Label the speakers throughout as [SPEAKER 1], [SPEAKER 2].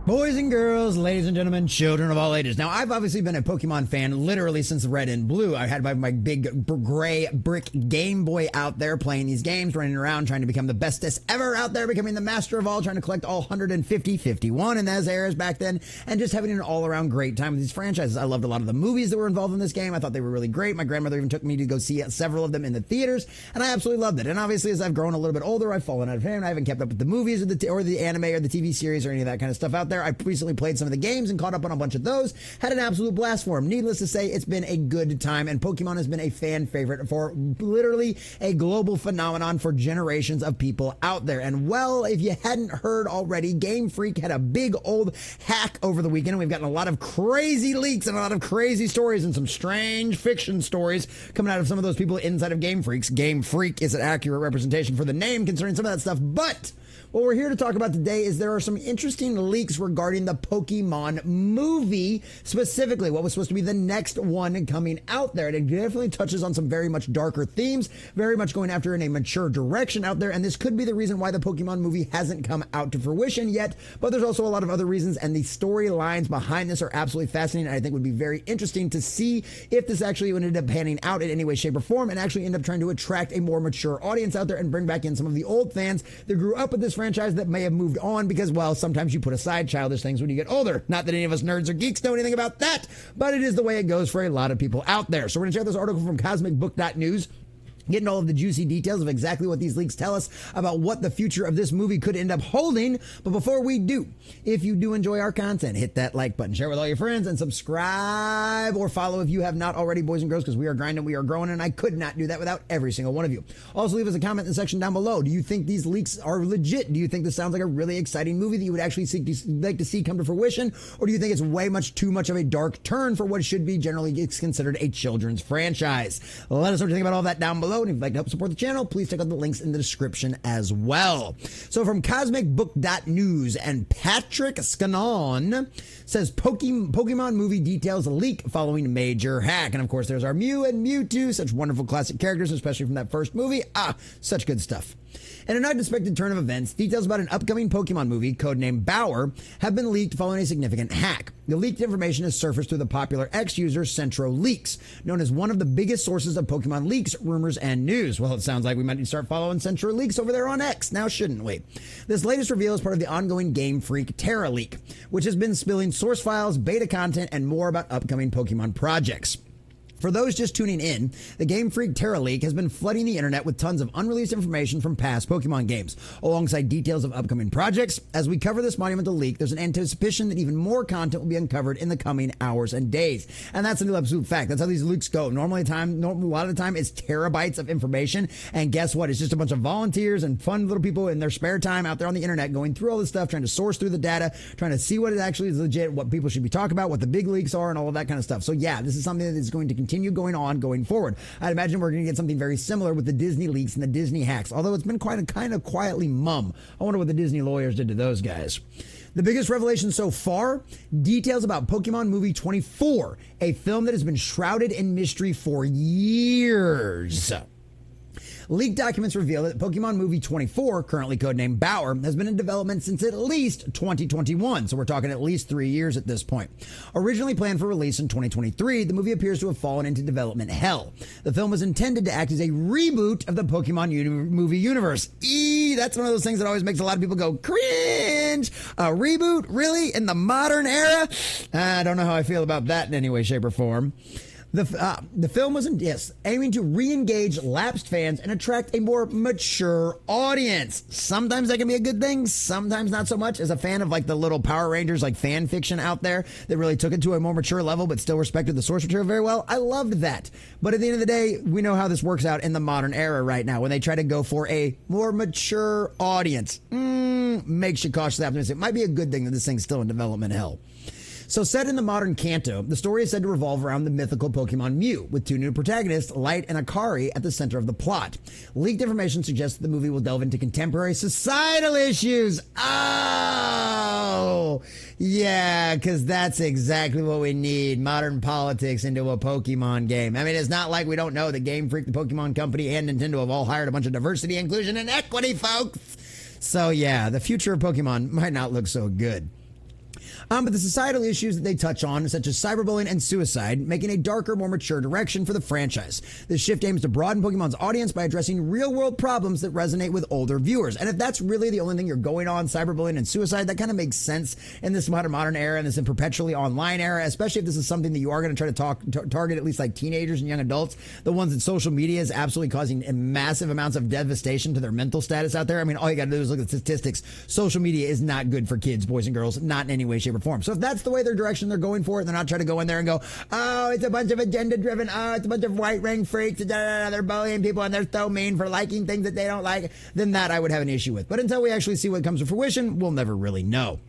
[SPEAKER 1] Boys and girls, ladies and gentlemen, children of all ages. Now, I've obviously been a Pokemon fan literally since Red and Blue. I had my big gray brick Game Boy out there playing these games, running around trying to become the bestest ever out there, becoming the master of all, trying to collect all 150, 51 in those eras back then, and just having an all-around great time with these franchises. I loved a lot of the movies that were involved in this game. I thought they were really great. My grandmother even took me to go see several of them in the theaters, and I absolutely loved it. And obviously, as I've grown a little bit older, I've fallen out of favor. I haven't kept up with the movies or the anime or the TV series or any of that kind of stuff out there. I recently played some of the games and caught up on a bunch of those. Had an absolute blast for them. Needless to say, it's been a good time, and Pokemon has been a fan favorite for literally a global phenomenon for generations of people out there. And well, if you hadn't heard already, Game Freak had a big old hack over the weekend. We've gotten a lot of crazy leaks and a lot of crazy stories and some strange fiction stories coming out of some of those people inside of Game Freaks. Game Freak is an accurate representation for the name concerning some of that stuff, but what we're here to talk about today is there are some interesting leaks regarding the Pokemon movie, specifically what was supposed to be the next one coming out there. And it definitely touches on some very much darker themes, very much going after in a mature direction out there. And this could be the reason why the Pokemon movie hasn't come out to fruition yet. But there's also a lot of other reasons, and the storylines behind this are absolutely fascinating. And I think would be very interesting to see if this actually would end up panning out in any way, shape, or form, and actually end up trying to attract a more mature audience out there and bring back in some of the old fans that grew up with this franchise that may have moved on because, well, sometimes you put aside childish things when you get older. Not that any of us nerds or geeks know anything about that, but it is the way it goes for a lot of people out there. So we're going to check this article from cosmicbook.news, getting all of the juicy details of exactly what these leaks tell us about what the future of this movie could end up holding. But before we do, if you do enjoy our content, hit that like button, share with all your friends, and subscribe or follow if you have not already, boys and girls, because we are grinding, we are growing, and I could not do that without every single one of you. Also, leave us a comment in the section down below. Do you think these leaks are legit? Do you think this sounds like a really exciting movie that you would actually like to see come to fruition? Or do you think it's way too much of a dark turn for what should be generally considered a children's franchise? Let us know what you think about all that down below. And if you'd like to help support the channel, please check out the links in the description as well. So from cosmicbook.news, and Patrick Scannon says Pokemon movie details leak following major hack. And of course, there's our Mew and Mewtwo, such wonderful classic characters, especially from that first movie. Such good stuff. In an unexpected turn of events, details about an upcoming Pokemon movie, codenamed Bower, have been leaked following a significant hack. The leaked information has surfaced through the popular X user Centro Leaks, known as one of the biggest sources of Pokemon leaks, rumors, and news. Well, it sounds like we might need to start following Centro Leaks over there on X, now shouldn't we? This latest reveal is part of the ongoing Game Freak Terra leak, which has been spilling source files, beta content, and more about upcoming Pokemon projects. For those just tuning in, the Game Freak Terra leak has been flooding the internet with tons of unreleased information from past Pokemon games, alongside details of upcoming projects. As we cover this monumental leak, there's an anticipation that even more content will be uncovered in the coming hours and days. And that's an absolute fact. That's how these leaks go. Normally, a lot of the time, it's terabytes of information. And guess what? It's just a bunch of volunteers and fun little people in their spare time out there on the internet going through all this stuff, trying to source through the data, trying to see what it actually is legit, what people should be talking about, what the big leaks are, and all of that kind of stuff. So yeah, this is something that is going to continue going forward. I'd imagine we're going to get something very similar with the Disney leaks and the Disney hacks, although it's been quite kind of quietly mum. I wonder what the Disney lawyers did to those guys. The biggest revelation so far, details about Pokemon Movie 24, a film that has been shrouded in mystery for years. Leaked documents reveal that Pokemon Movie 24, currently codenamed Bower, has been in development since at least 2021, so we're talking at least 3 years at this point. Originally planned for release in 2023, the movie appears to have fallen into development hell. The film was intended to act as a reboot of the Pokemon movie universe. That's one of those things that always makes a lot of people go, cringe! A reboot? Really? In the modern era? I don't know how I feel about that in any way, shape, or form. The film was aiming to re-engage lapsed fans and attract a more mature audience. Sometimes that can be a good thing, sometimes not so much. As a fan of like the little Power Rangers like fan fiction out there that really took it to a more mature level but still respected the source material very well, I loved that. But at the end of the day, we know how this works out in the modern era right now when they try to go for a more mature audience. Makes you cautiously optimistic. It might be a good thing that this thing's still in development hell. So set in the modern Kanto, the story is said to revolve around the mythical Pokemon Mew, with two new protagonists, Light and Akari, at the center of the plot. Leaked information suggests that the movie will delve into contemporary societal issues. Oh, yeah, because that's exactly what we need, modern politics into a Pokemon game. I mean, it's not like we don't know that Game Freak, the Pokemon Company, and Nintendo have all hired a bunch of diversity, inclusion, and equity folks. So yeah, the future of Pokemon might not look so good. But the societal issues that they touch on, such as cyberbullying and suicide, make it a darker, more mature direction for the franchise. This shift aims to broaden Pokemon's audience by addressing real-world problems that resonate with older viewers. And if that's really the only thing you're going on, cyberbullying and suicide, that kind of makes sense in this modern era and this perpetually online era, especially if this is something that you are going to try to target at least like teenagers and young adults, the ones that social media is absolutely causing massive amounts of devastation to their mental status out there. I mean, all you got to do is look at the statistics. Social media is not good for kids, boys and girls, not in any way, shape, or form. So if that's the way their direction they're going for it, they're not trying to go in there and go, oh, it's a bunch of agenda-driven, oh, it's a bunch of white-ring freaks, they're bullying people and they're so mean for liking things that they don't like, then that I would have an issue with. But until we actually see what comes to fruition, we'll never really know.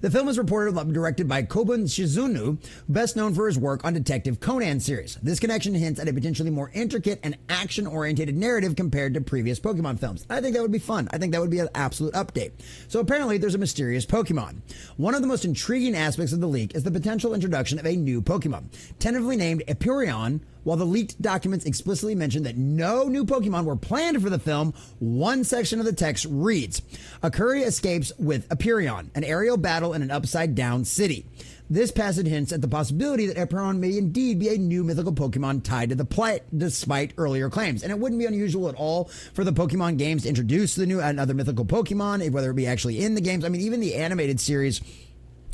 [SPEAKER 1] The film is reported directed by Kobun Shizunu, best known for his work on Detective Conan series. This connection hints at a potentially more intricate and action-oriented narrative compared to previous Pokemon films. I think that would be fun. I think that would be an absolute update. So apparently there's a mysterious Pokemon. One of the most intriguing aspects of the leak is the potential introduction of a new Pokemon, tentatively named Epirion. While the leaked documents explicitly mention that no new Pokemon were planned for the film, one section of the text reads, Akuri escapes with Epirion, an aerial battle in an upside-down city. This passage hints at the possibility that Epirion may indeed be a new mythical Pokemon tied to the plot, despite earlier claims. And it wouldn't be unusual at all for the Pokemon games to introduce the new another mythical Pokemon, whether it be actually in the games. I mean, even the animated series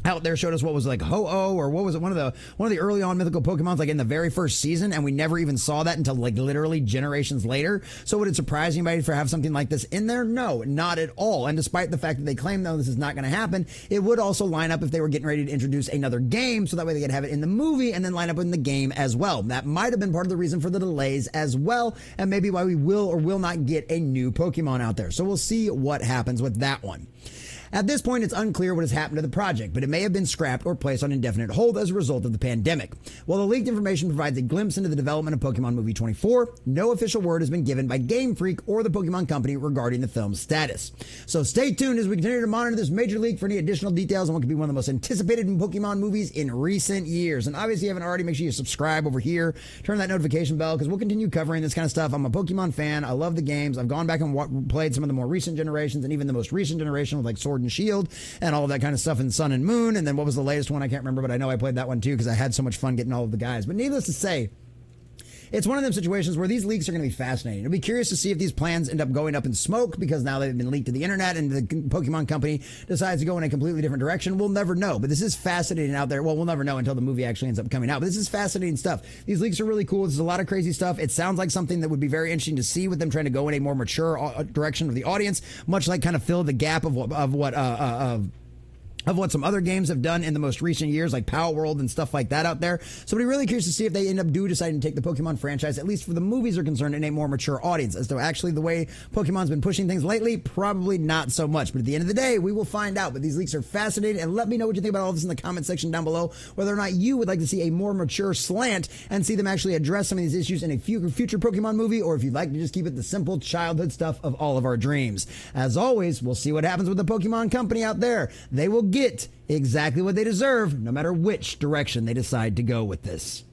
[SPEAKER 1] out there showed us what was like Ho-Oh, or what was it, one of the early on mythical Pokemons, like in the very first season, and we never even saw that until like literally generations later. So would it surprise anybody for have something like this in there? No, not at all. And despite the fact that they claim though this is not going to happen, it would also line up if they were getting ready to introduce another game, so that way they could have it in the movie and then line up in the game as well. That might have been part of the reason for the delays as well, and maybe why we will or will not get a new Pokemon out there. So we'll see what happens with that one. At this point, it's unclear what has happened to the project, but it may have been scrapped or placed on indefinite hold as a result of the pandemic. While the leaked information provides a glimpse into the development of Pokemon Movie 24, no official word has been given by Game Freak or the Pokemon Company regarding the film's status. So stay tuned as we continue to monitor this major leak for any additional details on what could be one of the most anticipated Pokemon movies in recent years. And obviously, if you haven't already, make sure you subscribe over here, turn that notification bell, because we'll continue covering this kind of stuff. I'm a Pokemon fan. I love the games. I've gone back and played some of the more recent generations, and even the most recent generation with like Sword and Shield and all of that kind of stuff in Sun and Moon. And then what was the latest one? I can't remember, but I know I played that one too because I had so much fun getting all of the guys. But needless to say, it's one of them situations where these leaks are going to be fascinating. I'll be curious to see if these plans end up going up in smoke because now they've been leaked to the internet and the Pokemon Company decides to go in a completely different direction. We'll never know. But this is fascinating out there. Well, we'll never know until the movie actually ends up coming out. But this is fascinating stuff. These leaks are really cool. There's a lot of crazy stuff. It sounds like something that would be very interesting to see with them trying to go in a more mature direction of the audience, much like kind of fill the gap of what some other games have done in the most recent years, like Power World and stuff like that out there. So we're really curious to see if they end up deciding to take the Pokemon franchise, at least for the movies are concerned, in a more mature audience. As to actually the way Pokemon's been pushing things lately, probably not so much. But at the end of the day, we will find out. But these leaks are fascinating, and let me know what you think about all this in the comment section down below, whether or not you would like to see a more mature slant and see them actually address some of these issues in a future Pokemon movie, or if you'd like to just keep it the simple childhood stuff of all of our dreams. As always, we'll see what happens with the Pokemon Company out there. They will get exactly what they deserve, no matter which direction they decide to go with this.